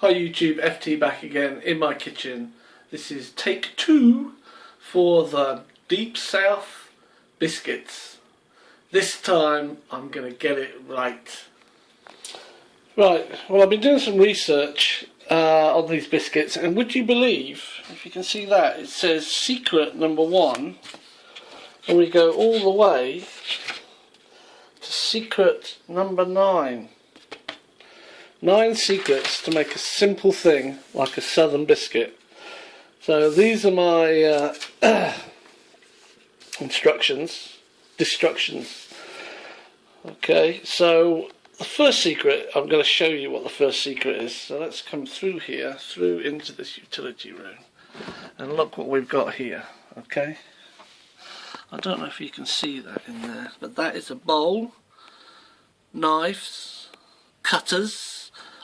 Hi YouTube, FT back again in my kitchen. This is take 2 for the Deep South biscuits. This time I'm going to get it right. Right, well, I've been doing some research on these biscuits, and would you believe, if you can see that, it says secret number 1, and we go all the way to secret number 9. 9 secrets to make a simple thing like a southern biscuit. So these are my instructions. Okay, so the first secret, I'm going to show you what the first secret is. So let's come through here, through into this utility room, and look what we've got here. Okay, I don't know if you can see that in there, but that is a bowl, knives, cutters,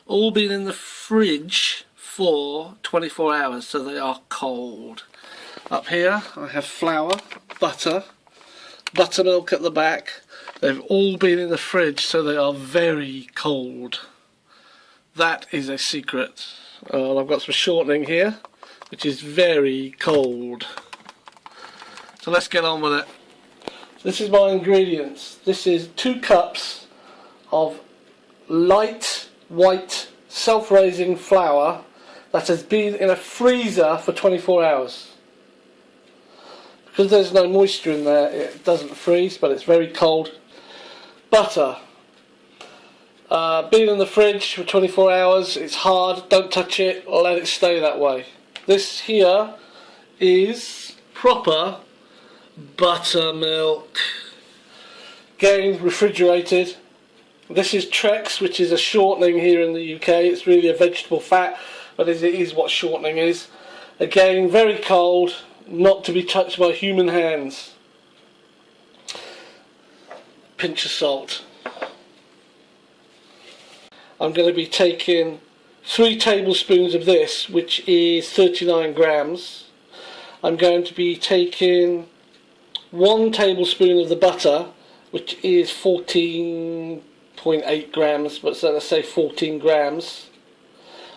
all been in the fridge for 24 hours, so they are cold. Up here I have flour, butter, buttermilk at the back. They've all been in the fridge, so they are very cold. That is a secret. I've got some shortening here, which is very cold. So let's get on with it. This is my ingredients. This is 2 cups of light white self-raising flour that has been in a freezer for 24 hours. Because there's no moisture in there, it doesn't freeze, but it's very cold. Butter, been in the fridge for 24 hours, it's hard, don't touch it, or let it stay that way. This here is proper buttermilk, again refrigerated. This is Trex, which is a shortening here in the UK. It's really a vegetable fat, but it is what shortening is. Again, very cold, not to be touched by human hands. Pinch of salt. I'm going to be taking 3 tablespoons of this, which is 39 grams. I'm going to be taking 1 tablespoon of the butter, which is 14.8 grams, but so let's say 14 grams.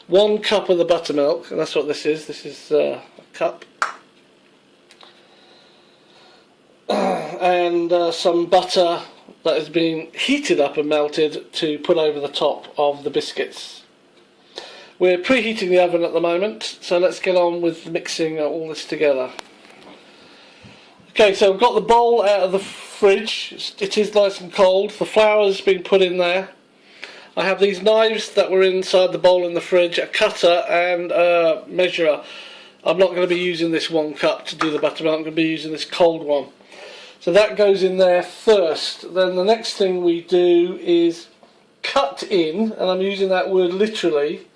1 cup of the buttermilk, and that's what this is. This is a cup. And some butter that has been heated up and melted to put over the top of the biscuits. We're preheating the oven at the moment, so let's get on with mixing all this together. Okay, so I've got the bowl out of the fridge. It is nice and cold. The flour has been put in there. I have these knives that were inside the bowl in the fridge, a cutter and a measurer. I'm not going to be using this 1 cup to do the buttermilk. I'm going to be using this cold one. So that goes in there first. Then the next thing we do is cut in, and I'm using that word literally,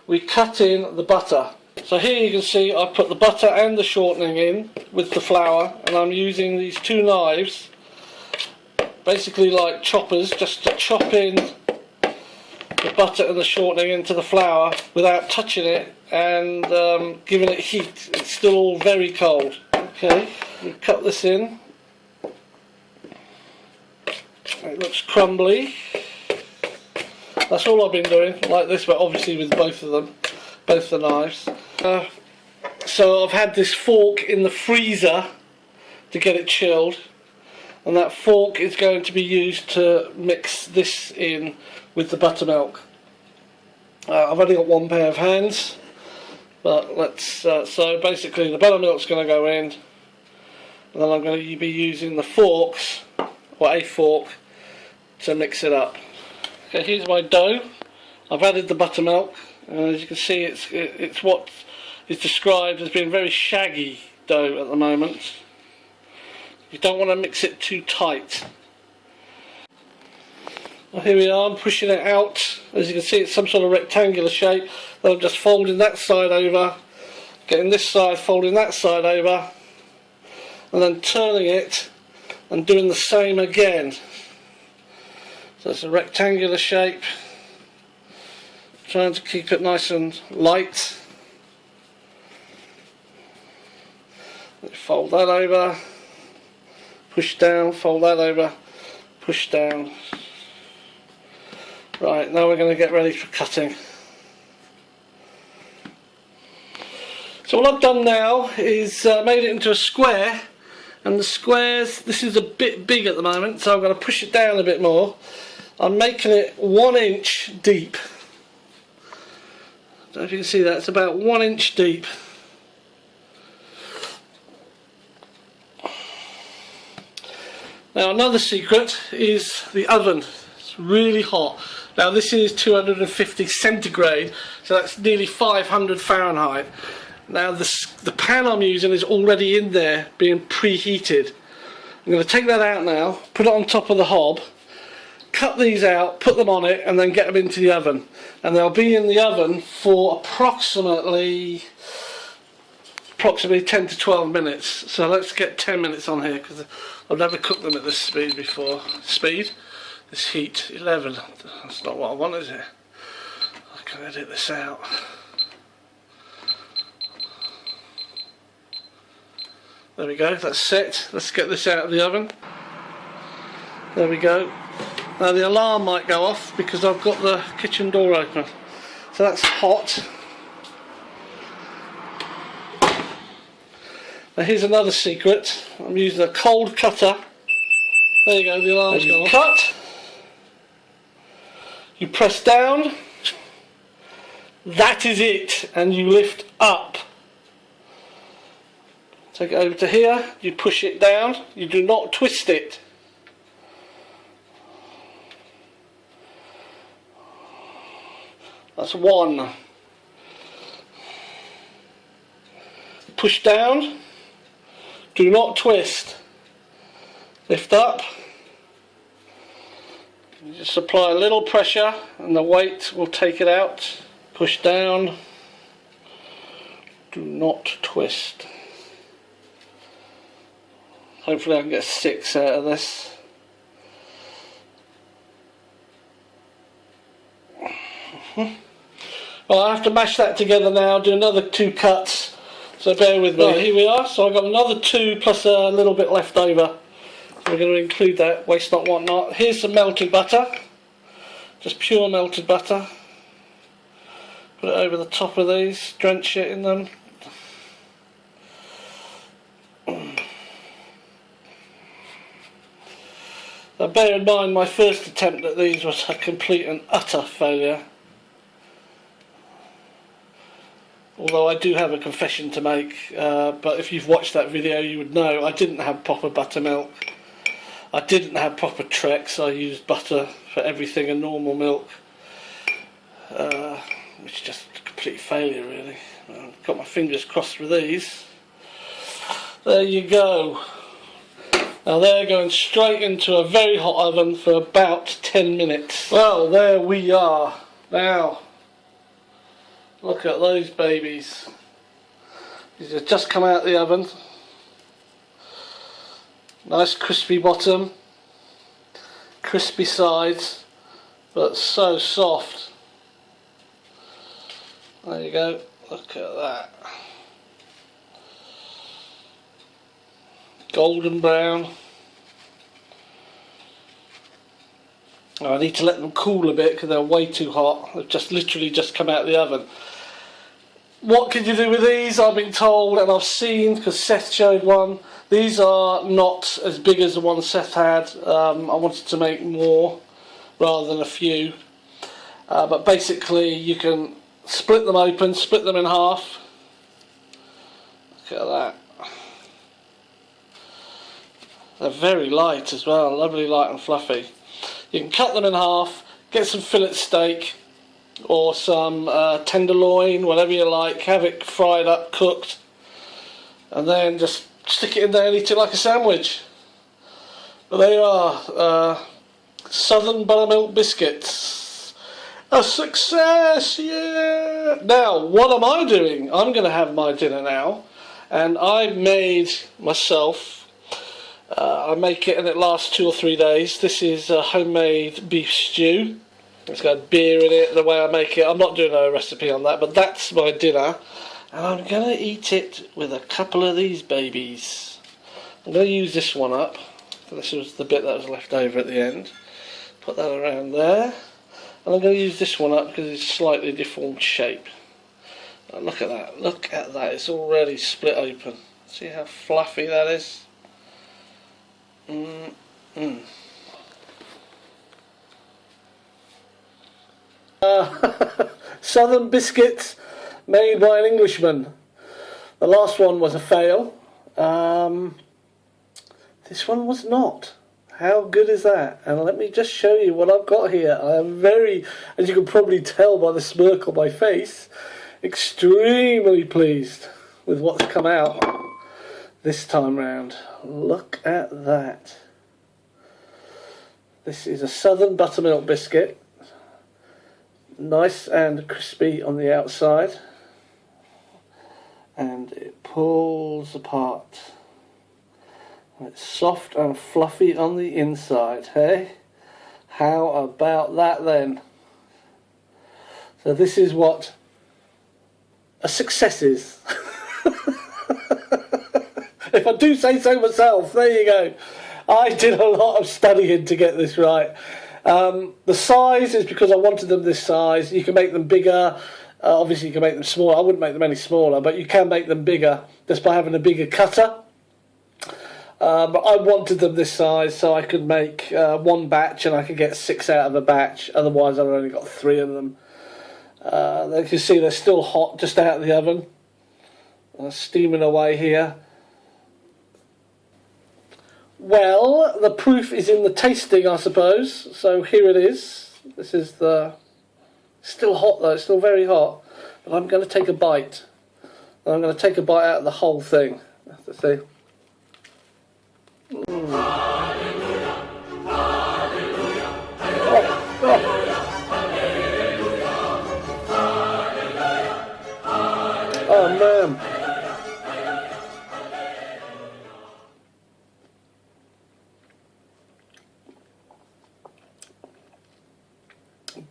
we cut in the butter. So here you can see I put the butter and the shortening in with the flour, and I'm using these 2 knives, basically like choppers, just to chop in the butter and the shortening into the flour without touching it and giving it heat. It's still all very cold. Okay, we cut this in. It looks crumbly. That's all I've been doing, like this, but obviously with both of them, both the knives. So I've had this fork in the freezer to get it chilled, and that fork is going to be used to mix this in with the buttermilk. I've only got 1 pair of hands, but let's. So basically, the buttermilk's going to go in, and then I'm going to be using the forks, or a fork, to mix it up. Okay, here's my dough. I've added the buttermilk, and as you can see, it's what is described as being very shaggy dough at the moment. You don't want to mix it too tight. Well, here we are, I'm pushing it out. As you can see, it's some sort of rectangular shape. Then I'm just folding that side over, getting this side, folding that side over, and then turning it and doing the same again. So it's a rectangular shape, trying to keep it nice and light. Fold that over, push down, fold that over, push down. Right, now we're going to get ready for cutting. So what I've done now is made it into a square, and the squares, this is a bit big at the moment, so I'm going to push it down a bit more. I'm making it 1 inch deep. I don't know if you can see that, it's about 1 inch deep. Now another secret is the oven. It's really hot. Now this is 250 centigrade, so that's nearly 500 Fahrenheit. Now the pan I'm using is already in there being preheated. I'm going to take that out now, put it on top of the hob, cut these out, put them on it, and then get them into the oven. And they'll be in the oven for approximately 10 to 12 minutes. So let's get 10 minutes on here, because I've never cooked them at this speed before. This heat, 11. That's not what I want, is it? I can edit this out. There we go, that's set. Let's get this out of the oven. There we go. Now the alarm might go off because I've got the kitchen door open. So that's hot. Now here's another secret. I'm using a cold cutter. There you go, the alarm's gone off. Cut. You press down. That is it. And you lift up. Take it over to here, you push it down, you do not twist it. That's one. Push down, do not twist. Lift up, you just apply a little pressure and the weight will take it out. Push down, do not twist. Hopefully I can get 6 out of this. Well, I have to mash that together now, do another 2 cuts, so bear with me. Right, here we are, so I've got another 2 plus a little bit left over. So we're going to include that, waste not, want not. Here's some melted butter, just pure melted butter. Put it over the top of these, drench it in them. Now bear in mind my first attempt at these was a complete and utter failure. Although I do have a confession to make, but if you've watched that video you would know I didn't have proper buttermilk. I didn't have proper Trex, I used butter for everything and normal milk. Which is just a complete failure really. I've got my fingers crossed with these. There you go. Now they're going straight into a very hot oven for about 10 minutes. Well, there we are. Now, look at those babies. These have just come out of the oven. Nice crispy bottom, crispy sides, but so soft. There you go, look at that. Golden brown. Oh, I need to let them cool a bit because they're way too hot. They've just literally just come out of the oven. What can you do with these? I've been told and I've seen, because Seth showed one, these are not as big as the one Seth had. I wanted to make more rather than a few. But basically you can split them open, split them in half. Look at that. They're very light as well, lovely light and fluffy. You can cut them in half, get some fillet steak or some tenderloin, whatever you like, have it fried up, cooked, and then just stick it in there and eat it like a sandwich. But there you are, Southern Buttermilk Biscuits. A success, yeah! Now, what am I doing? I'm going to have my dinner now, and I made myself, I make it and it lasts 2 or 3 days. This is a homemade beef stew. It's got beer in it, the way I make it. I'm not doing a recipe on that, but that's my dinner. And I'm going to eat it with a couple of these babies. I'm going to use this one up. This was the bit that was left over at the end. Put that around there. And I'm going to use this one up because it's slightly deformed shape. Oh, look at that, look at that, it's already split open. See how fluffy that is? Southern biscuits made by an Englishman. The last one was a fail. This one was not. How good is that? And let me just show you what I've got here. I am very, as you can probably tell by the smirk on my face, extremely pleased with what's come out this time round. Look at that. This is a Southern Buttermilk biscuit. Nice and crispy on the outside. And it pulls apart. It's soft and fluffy on the inside, hey? How about that then? So this is what a success is. If I do say so myself, there you go. I did a lot of studying to get this right. The size is because I wanted them this size. You can make them bigger. Obviously you can make them smaller. I wouldn't make them any smaller, but you can make them bigger just by having a bigger cutter. But I wanted them this size so I could make one batch and I could get 6 out of a batch. Otherwise I've only got 3 of them. You can see they're still hot just out of the oven. Steaming away here. Well, the proof is in the tasting, I suppose. So here it is. This is the... Still hot though, it's still very hot. But I'm going to take a bite. And I'm going to take a bite out of the whole thing. Let's see. Hallelujah, hallelujah, oh man.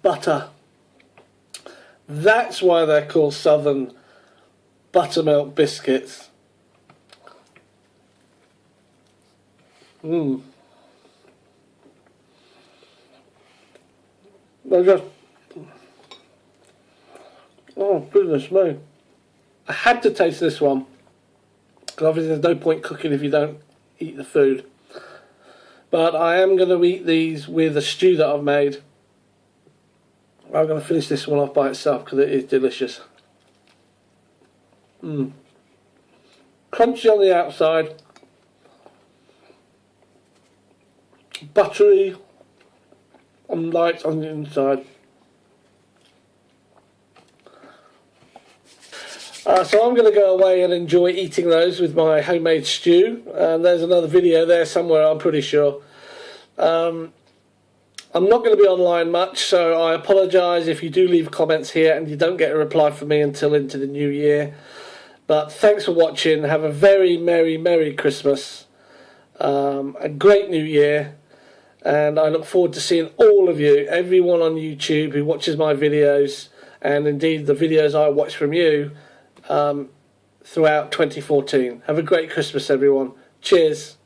Butter. That's why they're called Southern Buttermilk biscuits. They're just... Oh goodness me. I had to taste this one. Because obviously there's no point cooking if you don't eat the food. But I am going to eat these with a stew that I've made. I'm going to finish this one off by itself because it is delicious. Crunchy on the outside. Buttery and light on the inside. So I'm going to go away and enjoy eating those with my homemade stew. And there's another video there somewhere, I'm pretty sure. I'm not going to be online much, so I apologise if you do leave comments here and you don't get a reply from me until into the new year. But thanks for watching. Have a very merry Christmas. A great new year. And I look forward to seeing all of you, everyone on YouTube who watches my videos, and indeed the videos I watch from you, throughout 2014. Have a great Christmas, everyone. Cheers.